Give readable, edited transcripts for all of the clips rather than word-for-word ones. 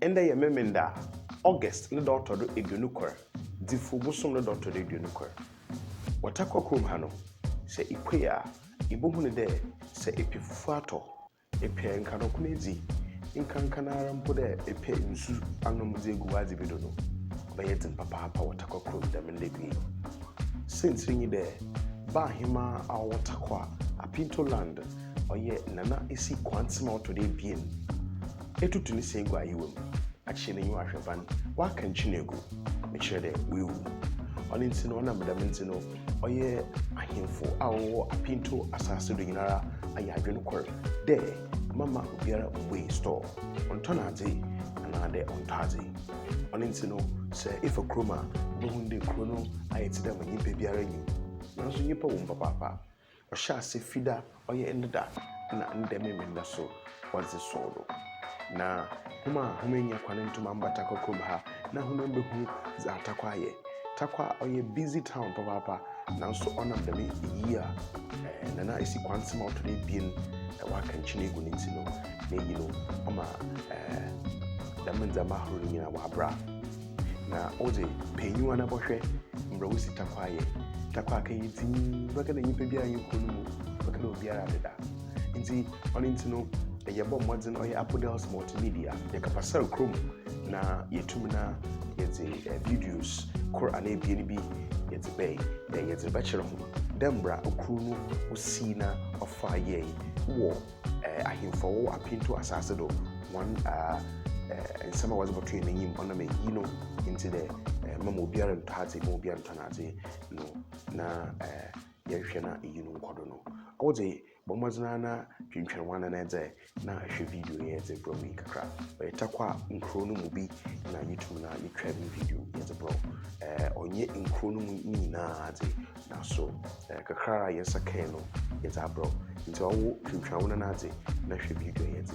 enda ye memenda August ne doctor do edunukwar difu bosom ne doctor do edunukwar watakwa krom ha no se ikwe a ibohu ne de se epifufu ato epe nkano kunezi nkankanara mpo de epe nsu anom de guwazi bido no bayedin papa watakwa krom de mendebi since nyi de ba hima a watakwa apinto land oye nana esi kwantima oto de bien etutu ni segu ayiwem achine nyi ahweban wa kanchinego me chere de wewu oni ntino na madam ntino oye ahemfo awo apinto asase do nyinara aya adwene kwor de mama obiara we store ontona ade na de ontaze oni ntino se if a kroma bohunde krono ayetida manyi bebiara nyi nanso nyipa wo mpapa ohya se fida oye endeda na ndeme menda so wazi solo na humenya kwane ntuma mbata kokrom ha na humembehu za takwaye takwa oye busy town papa nanso onam dem year na esi kwansema otode bien wa kanchine egu ntino na yino ama damanza mahuru nyina wa bra na oze penyu na bohwe mbrawusi takwaye takwa kan yiti baka na nyipa bia yekonu baka na obiara deda nti oni ntino yebo modern oye Apodels multimedia yakapasa krom na yetumna yete videos kor ana bi yete bay yete bachelor ho dembra okunu osina ofaye wo ahimfo wo apinto asase do one nsema was between nyim ona me yino into the mama obiara ntade mo obiara ntanade no na yehwe na yino nkodo no oze bomazina na twintwen wana na eze na hwe video yeze bro mi kakra takwa nkro no mu bi na YouTube na yetwa video yeze bro onye nkro no ni na ade na so kakra yesa keno yeze bro nti owo twintwen wana na ade na hwe video yeze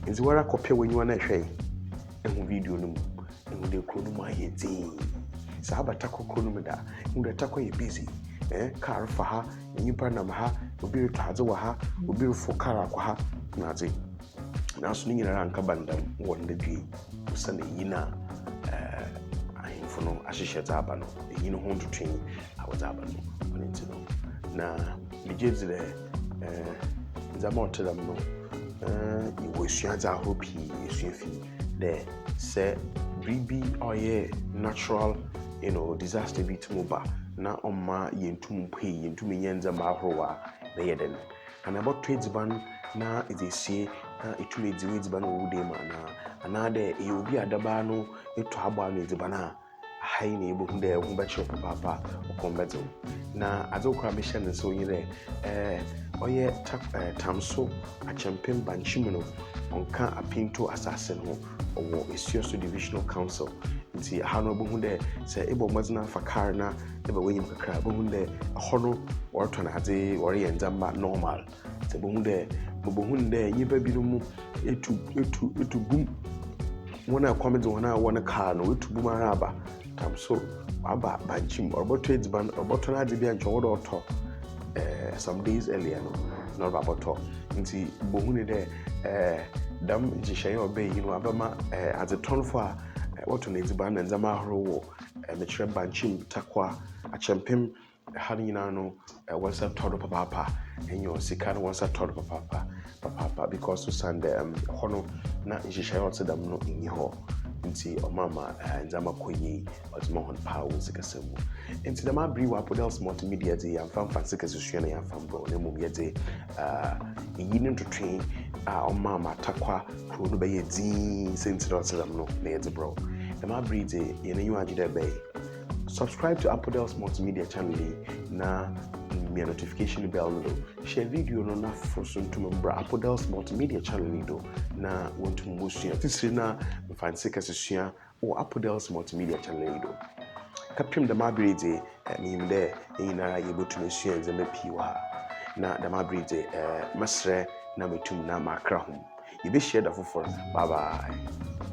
Nziwara kopia wenyu na hwɛ ehu video no mu ehu de kro no mu ayeti sa abata kokro no mu da ehu de takwa ye busy car fa ha nyipa nam ha obi retwaze wa ha obi refo car akwa ha na adze na so ni nyina anka bandam wɔ nda dwie so na yina ahemfo no ahyehye dza aba no yina ho ntotwen awodza aba no ɔne nti no na bigezi de nzama ɔtedam no Iwoshianza hopi ishifi there say bribi oye natural disaster bit muba na oma yentum pay yentum yenza mahrowa na yeden and about trades ban na izesi na itumi dziwezi ban wude ma na anade e obi adaba no eto aba no ezibana hai na ebo hunde hu ba chiro papa okombezo na azokwa mission so yire oye tamso achempem banchimuno onka apinto assassin ho owo Esuoso Divisional Council nti hano bo hunde se ebo mazina fakar na ebe wenyim kakra bo hunde hono worto na ade wore yenzamba normal se bo hunde yiba bi no mu etu bum wona kwamede wona car no etu bum araba tamso aba banchim oboto edziban oboto na ade bi ancho wodo oto some days earlier no about talk nti bohuni de dam jishaye obey abama as a ton for what on edziban nzama horo me chere banchim takwa achempem hanina no once a todo papa and your sikana once a todo papa because to send hono na jishaye otsedam no inyi ho nti omama nzama koyi ozmo hon power sikasemu nti dama bri wa podels multimedia de yamfam fansikasua na yamfam bro na mum yede yini ntotwe omama takwa kro no be yedin sentiro otsedam no na yede bro dama bri de yene yu agide be subscribe to Apodels Multimedia channel na me notification bell no share video no na fosun to membra Apodels Multimedia channel do na want to motion tisiri na fancy kasua o Apodels Multimedia channel do kapim da mabride mim de ina yebetu mesua nzema piwa na da mabride masre na metum na makra hom yebe share da fofor bye bye